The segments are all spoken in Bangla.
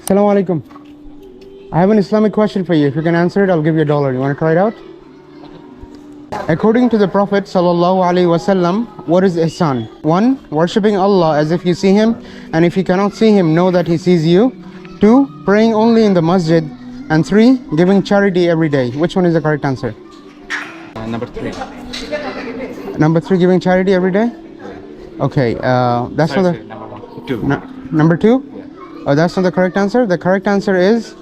Assalamu alaikum. I have an Islamic question for you. If you can answer it, I'll give you $1. You want to try it out? According to the Prophet sallallahu alaihi wasallam, what is ihsan? 1. Worshipping Allah as if you see him, and if you cannot see him, know that he sees you. 2. Praying only in the masjid. And 3. Giving charity every day. Which one is the correct answer? Number 3. Number 3, giving charity every day? Okay, that's not the... Number 2? Oh, that's not the correct answer. The correct answer is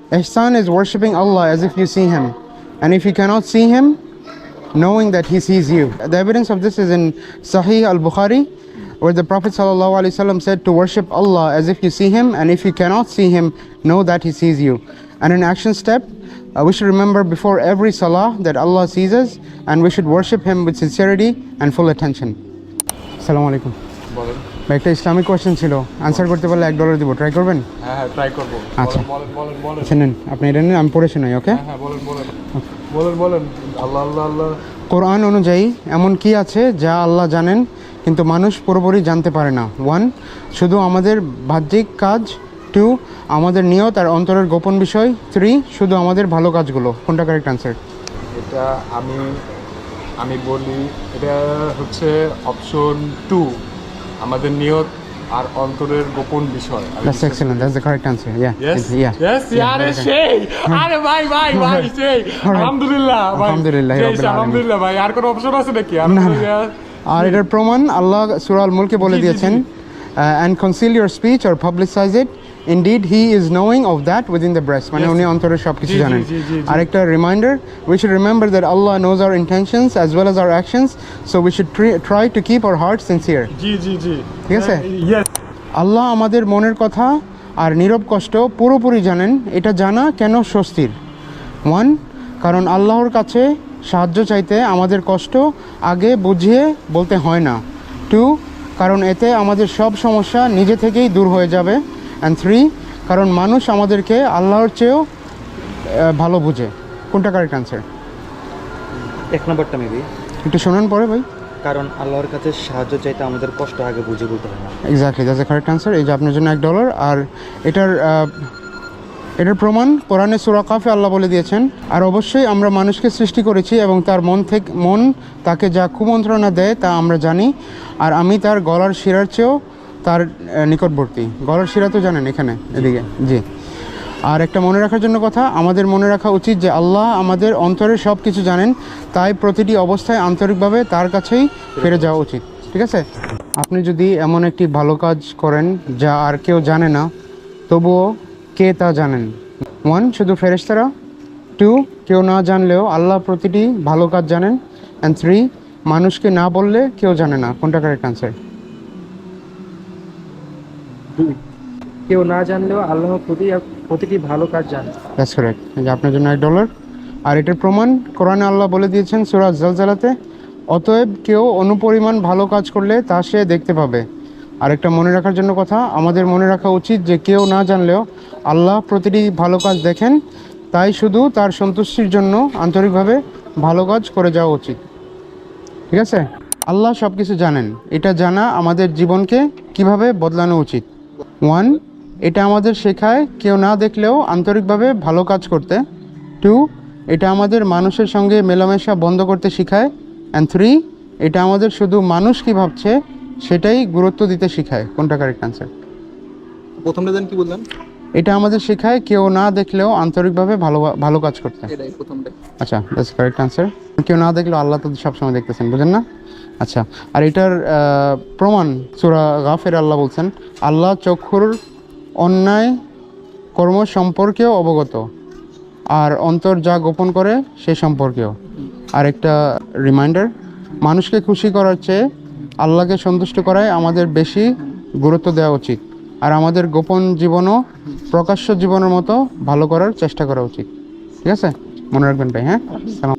ihsan is worshipping Allah as if you see him, and if you cannot see him, knowing that he sees you. The evidence of this is in Sahih al-Bukhari, where the Prophet ﷺ said to worship Allah as if you see him, and if you cannot see him, know that he sees you. And an action step, we should remember before every salah that Allah sees us, and we should worship him with sincerity and full attention. Assalamu alaikum. একটা ইসলামিক কোয়েশ্চেন ছিল, আনসার করতে পারলে $1 দিব, ট্রাই করবেন? হ্যাঁ ট্রাই করব। আচ্ছা বলেন। শুনেন, আপনি এটা নিন, আমি পড়ে শোনাই। ওকে, হ্যাঁ বলেন। আল্লাহ আল্লাহ আল্লাহ। কোরআন অনুযায়ী এমন কি আছে যা আল্লাহ জানেন কিন্তু মানুষ পুরোপুরি জানতে পারে না? 1. শুধু আমাদের বাহ্যিক কাজ। 2. আমাদের নিয়ত আর অন্তরের গোপন বিষয়। 3. শুধু আমাদের ভালো কাজগুলো। কোনটা কারেক্ট আনসার? এটা আমি বলি, এটা হচ্ছে অপশন 2, আমাদের নিয়ত আর অন্তরের গোপন বিষয়। That's excellent. That's the correct answer. Yeah. Yes. Yeah. আরে সেই, আরে ভাই সেই। আলহামদুলিল্লাহ ভাই। আলহামদুলিল্লাহ রাব্বিল আলামিন। আলহামদুলিল্লাহ ভাই। আর কোনো অপশন আছে নাকি? আর এটার প্রমাণ আল্লাহ সূরা আল মুলকে বলে দিয়েছেন, and conceal your speech or publicize it. Indeed, he is knowing of that within the breast. মানে উনি অন্তরের সব কিছু জানেন। আরেকটা reminder, we should remember that Allah knows our intentions as well as our actions, so we should try to keep our hearts sincere. জি ঠিক আছে? Yes. আল্লাহ আমাদের মনের কথা আর নীরব কষ্ট পুরোপুরি জানেন। এটা জানা কেন স্বস্তির? 1. কারণ আল্লাহর কাছে সাহায্য চাইতে আমাদের কষ্ট আগে বুঝিয়ে বলতে হয় না। 2. কারণ এতে আমাদের সব সমস্যা নিজে থেকেই দূর হয়ে যাবে। অ্যান্ড 3. কারণ মানুষ আমাদেরকে আল্লাহর চেয়েও ভালো বুঝে। কোনটা কারেক্ট আনসার? 1 নম্বরটা মেবি। একটু শোনান পরে ভাই। কারণ আল্লাহর কাছে সাহায্য চাইতে আমাদের কষ্ট আগে বুঝে বলতে হয় না। Exactly, that's the correct answer. এই যে আপনার জন্য $1। আর এটার প্রমাণ কোরআনে সূরা কাফে আল্লাহ বলে দিয়েছেন, আর অবশ্যই আমরা মানুষকে সৃষ্টি করেছি এবং তার মন তাকে যা কুমন্ত্রণা দেয় তা আমরা জানি, আর আমি তার গলার শিরার চেয়েও তার নিকটবর্তী। গলার শিরা তো জানেন এখানে, এদিকে। জি। আর একটা মনে রাখার জন্য কথা, আমাদের মনে রাখা উচিত যে আল্লাহ আমাদের অন্তরের সব কিছু জানেন, তাই প্রতিটি অবস্থায় আন্তরিকভাবে তার কাছেই ফিরে যাওয়া উচিত। ঠিক আছে? আপনি যদি এমন একটি ভালো কাজ করেন যা আর কেউ জানে না, তবুও কে তা জানেন? 1. শুধু ফেরেশতারা। 2. কেউ না জানলেও আল্লাহ প্রতিটি ভালো কাজ জানেন। অ্যান্ড 3. মানুষকে না বললে কেউ জানে না। কোনটা কারেক্ট আনসার? কেউ না জানলেও আল্লাহ প্রতিটি ভালো কাজ জানেন। That's correct. এই যে আপনার জন্য $1। আর এটার প্রমাণ কোরআনে আল্লাহ বলে দিয়েছেন সূরা জালজালাতে, অতএব কেউ অনুপরিমাণ ভালো কাজ করলে তা সে দেখতে পাবে। আর একটা মনে রাখার জন্য কথা, আমাদের মনে রাখা উচিত যে কেউ না জানলেও আল্লাহ প্রতিটি ভালো কাজ দেখেন, তাই শুধু তার সন্তুষ্টির জন্য আন্তরিকভাবে ভালো কাজ করে যাওয়া উচিত। ঠিক আছে? আল্লাহ সব কিছু জানেন, এটা জানা আমাদের জীবনকে কিভাবে বদলানো উচিত। 1. এটা আমাদের শেখায় কেউ না দেখলেও আন্তরিকভাবে ভালো কাজ করতে। 2. এটা আমাদের মানুষের সঙ্গে মেলামেশা বন্ধ করতে শেখায়। অ্যান্ড 3. এটা আমাদের শুধু মানুষ কী ভাবছে সেটাই গুরুত্ব দিতে শেখায়। কোনটা কারেক্ট আনসার? প্রথমটা দেন, কি বললেন? এটা আমাদের শেখায় কেউ না দেখলেও আন্তরিকভাবে ভালো কাজ করতে। এটাই প্রথমটা। আচ্ছা, দ্যাটস কারেক্ট আনসার। কেউ না দেখলেও আল্লাহ তো সবসময় দেখতেছেন, বুঝেন না? আচ্ছা, আর এটার প্রমাণ সূরা গাফির আল্লাহ বলছেন, আল্লাহ চক্ষুর অন্যায় কর্ম সম্পর্কেও অবগত, আর অন্তর যা গোপন করে সে সম্পর্কেও। আর একটা রিমাইন্ডার, মানুষকে খুশি করার চেয়ে আল্লাহকে সন্তুষ্ট করায় আমাদের বেশি গুরুত্ব দেওয়া উচিত, আর আমাদের গোপন জীবনও প্রকাশ্য জীবনের মতো ভালো করার চেষ্টা করা উচিত। ঠিক আছে? মনে রাখবেন ভাই। হ্যাঁ, সালাম।